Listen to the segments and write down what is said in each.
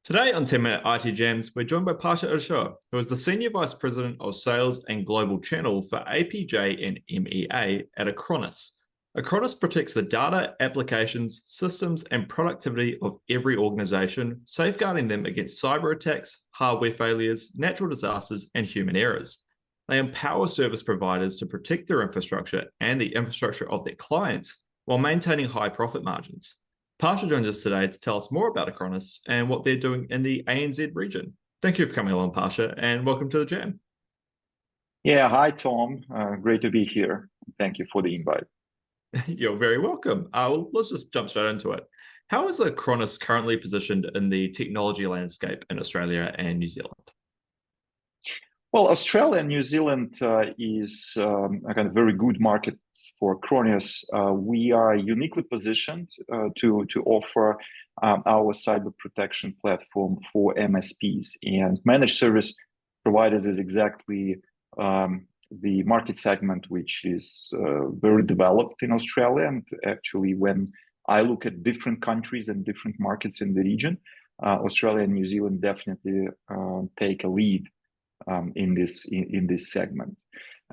Today on 10-Minute IT Jams, we're joined by Pasha Ershow, who is the Senior Vice President of Sales and Global Channel for APJ and MEA at Acronis. Acronis protects the data, applications, systems, and productivity of every organization, safeguarding them against cyber attacks, hardware failures, natural disasters, and human errors. They empower service providers to protect their infrastructure and the infrastructure of their clients while maintaining high profit margins. Pasha joins us today to tell us more about Acronis and what they're doing in the ANZ region. Thank you for coming along, Pasha, and welcome to the Jam. Yeah, hi, Tom. Great to be here. Thank you for the invite. You're very welcome. Well, let's just jump straight into it. How is Acronis currently positioned in the technology landscape in Australia and New Zealand? Well, Australia and New Zealand is a kind of very good market for Acronis. We are uniquely positioned to offer our cyber protection platform for MSPs, and managed service providers is exactly the market segment which is very developed in Australia. And actually, when I look at different countries and different markets in the region, Australia and New Zealand definitely take a lead in this segment,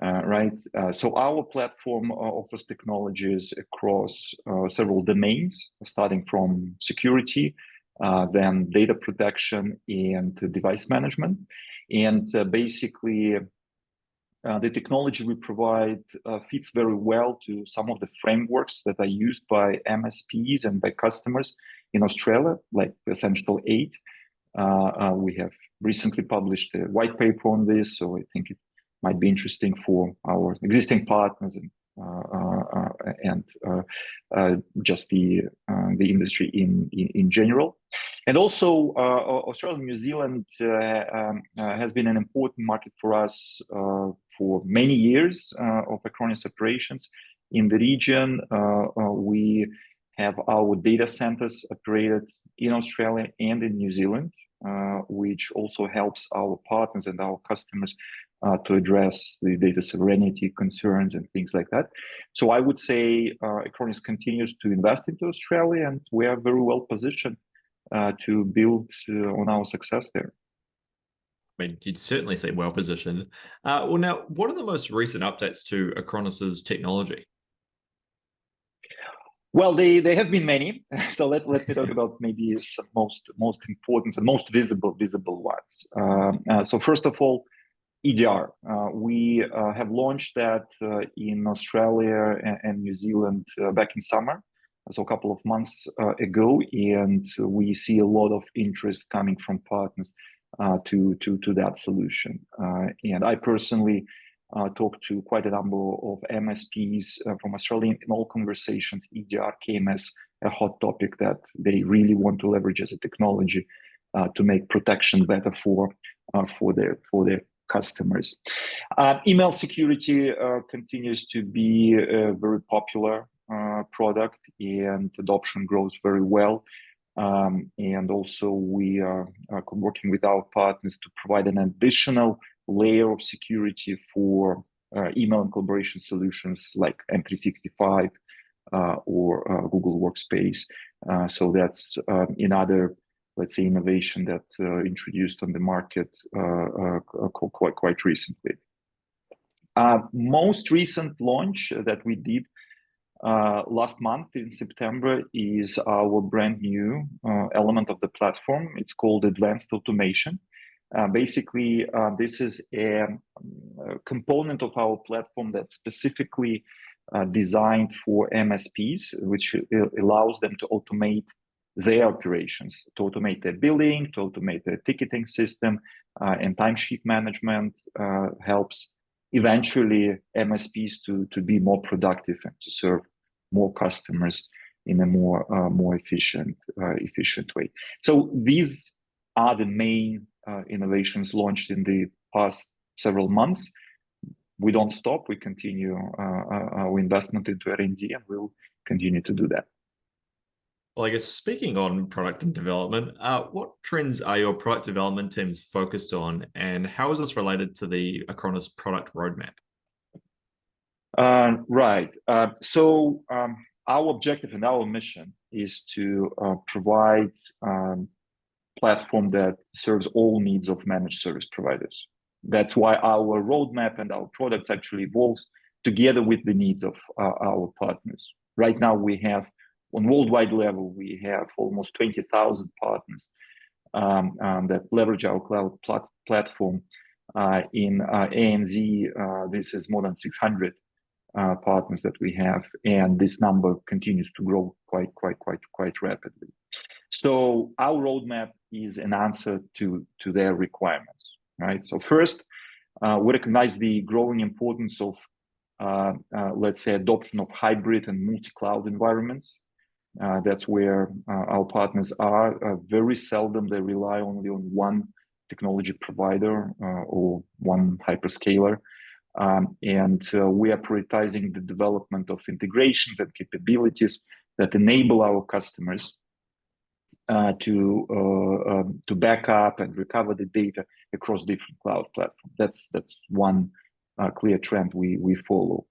right? So our platform offers technologies across several domains, starting from security, then data protection and device management. And basically, the technology we provide fits very well to some of the frameworks that are used by MSPs and by customers in Australia, like Essential 8. We have recently published a white paper on this, so I think it might be interesting for our existing partners and just the industry in general. And also, Australia and New Zealand has been an important market for us for many years of Acronis operations in the region. We have our data centers operated in Australia and in New Zealand, which also helps our partners and our customers to address the data sovereignty concerns and things like that. So I would say Acronis continues to invest into Australia, and we are very well positioned to build on our success there. I mean, you'd certainly seem well positioned. Well, now, what are the most recent updates to Acronis's technology? Well, they have been many. So let me talk about maybe some most important and most visible ones. So first of all, EDR. We have launched that in Australia and New Zealand back in summer, so a couple of months ago, and we see a lot of interest coming from partners to that solution. And I personally talked to quite a number of MSPs from Australia. In all conversations, EDR came as a hot topic that they really want to leverage as a technology to make protection better for their customers. Email security continues to be a very popular product, and adoption grows very well. And also, we are working with our partners to provide an additional layer of security for email and collaboration solutions like M365 or Google Workspace. So that's another, let's say, innovation that introduced on the market quite recently. Most recent launch that we did last month in September is our brand new element of the platform. It's called Advanced Automation. Basically, this is a component of our platform that's specifically designed for MSPs, which allows them to automate their operations, to automate their billing, to automate their ticketing system, and timesheet management. Helps eventually MSPs to be more productive and to serve more customers in a more efficient way. So these are the main innovations launched in the past several months. We don't stop. We continue our investment into R&D, and we'll continue to do that. Well, I guess speaking on product and development, what trends are your product development teams focused on, and how is this related to the Acronis product roadmap? Right. So our objective and our mission is to provide platform that serves all needs of managed service providers. That's why our roadmap and our products actually evolves together with the needs of our partners. Right now, we have, on worldwide level, we have almost 20,000 partners that leverage our cloud platform. In ANZ, this is more than 600 partners that we have, and this number continues to grow quite rapidly. So our roadmap is an answer to their requirements, right? So first, we recognize the growing importance of, let's say, adoption of hybrid and multi-cloud environments. That's where our partners are. Very seldom they rely only on one technology provider or one hyperscaler. And we are prioritizing the development of integrations and capabilities that enable our customers to back up and recover the data across different cloud platforms. That's one clear trend we follow.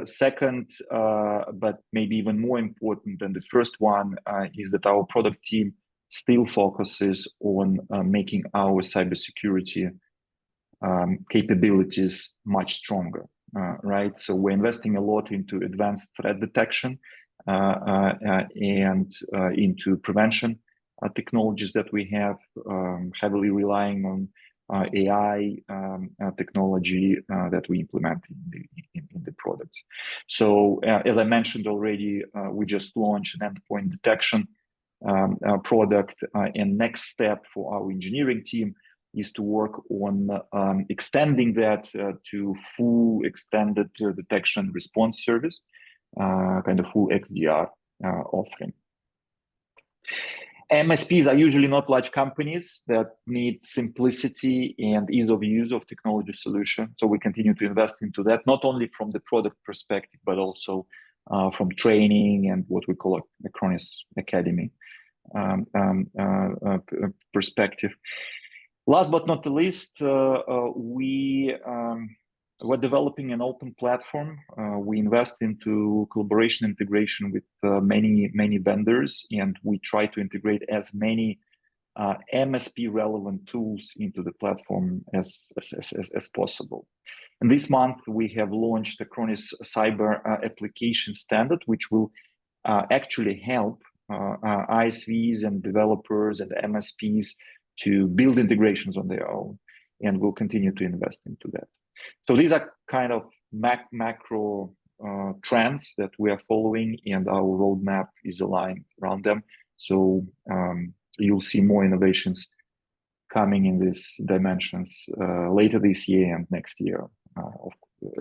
Second, but maybe even more important than the first one, is that our product team still focuses on making our cybersecurity capabilities much stronger, right? So we're investing a lot into advanced threat detection and into prevention technologies that we have, heavily relying on AI technology that we implement in the products. So as I mentioned already, we just launched an endpoint detection product, and next step for our engineering team is to work on extending that to full extended detection response service, kind of full XDR offering. MSPs are usually not large companies that need simplicity and ease of use of technology solution. So we continue to invest into that, not only from the product perspective, but also from training and what we call Acronis Academy perspective. Last but not the least, we're developing an open platform. We invest into collaboration integration with many vendors, and we try to integrate as many MSP relevant tools into the platform as possible. And this month we have launched Acronis Cyber Application Standard, which will actually help ISVs and developers and MSPs to build integrations on their own, and we'll continue to invest into that. So these are kind of macro trends that we are following, and our roadmap is aligned around them. So you'll see more innovations coming in these dimensions later this year and next year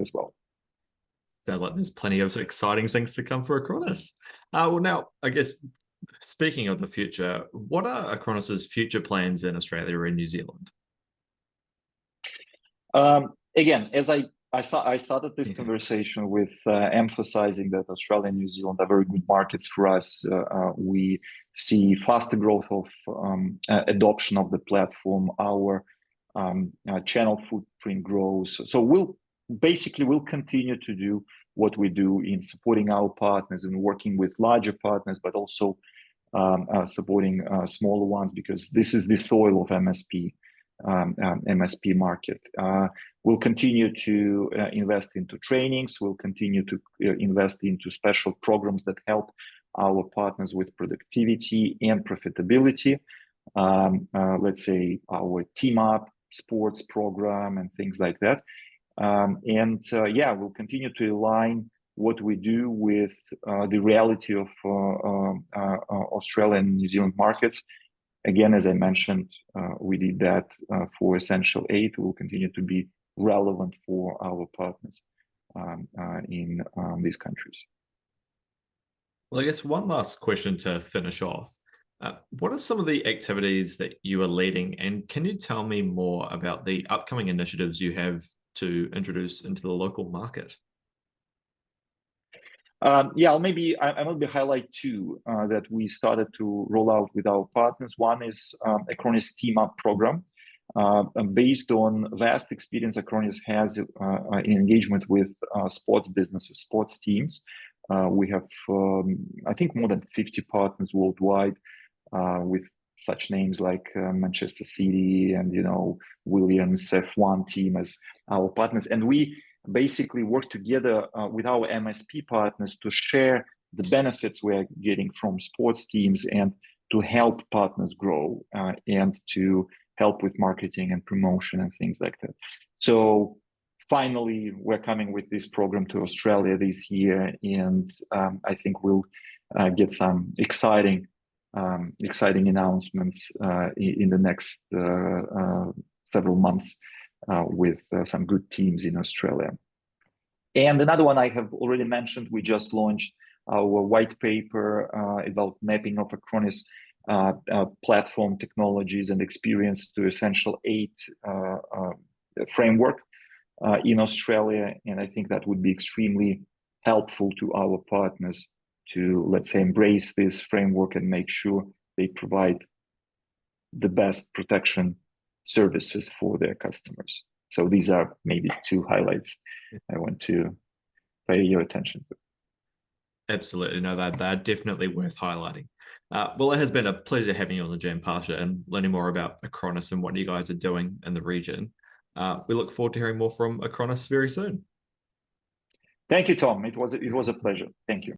as well. Sounds like there's plenty of exciting things to come for Acronis. Well, now, I guess, speaking of the future, what are Acronis's future plans in Australia and New Zealand? Again, as I started this conversation with emphasizing that Australia and New Zealand are very good markets for us. We see faster growth of adoption of the platform. Our channel footprint grows. So we'll continue to do what we do in supporting our partners and working with larger partners, but also supporting smaller ones, because this is the soil of MSP market. We'll continue to invest into trainings. We'll continue to invest into special programs that help our partners with productivity and profitability. Let's say our Team Up sports program and things like that. We'll continue to align what we do with the reality of Australian and New Zealand markets. Again, as I mentioned, we did that for Essential 8. We will continue to be relevant for our partners in these countries. Well, I guess one last question to finish off. What are some of the activities that you are leading, and can you tell me more about the upcoming initiatives you have to introduce into the local market? I'll maybe highlight two that we started to roll out with our partners. One is Acronis Team Up program. Based on vast experience Acronis has in engagement with sports businesses, sports teams. We have, I think, more than 50 partners worldwide with such names like Manchester City and Williams F1 team as our partners, and we basically work together with our MSP partners to share the benefits we're getting from sports teams and to help partners grow and to help with marketing and promotion and things like that. So finally, we're coming with this program to Australia this year, and I think we'll get some exciting announcements in the next several months with some good teams in Australia. And another one I have already mentioned, we just launched our white paper about mapping of Acronis platform technologies and experience to Essential 8 framework in Australia. And I think that would be extremely helpful to our partners to, let's say, embrace this framework and make sure they provide the best protection services for their customers. So these are maybe two highlights I want to pay your attention to. Absolutely. No, they're definitely worth highlighting. Well, it has been a pleasure having you on the jam, Pasha, and learning more about Acronis and what you guys are doing in the region. We look forward to hearing more from Acronis very soon. Thank you, Tom. It was a pleasure. Thank you.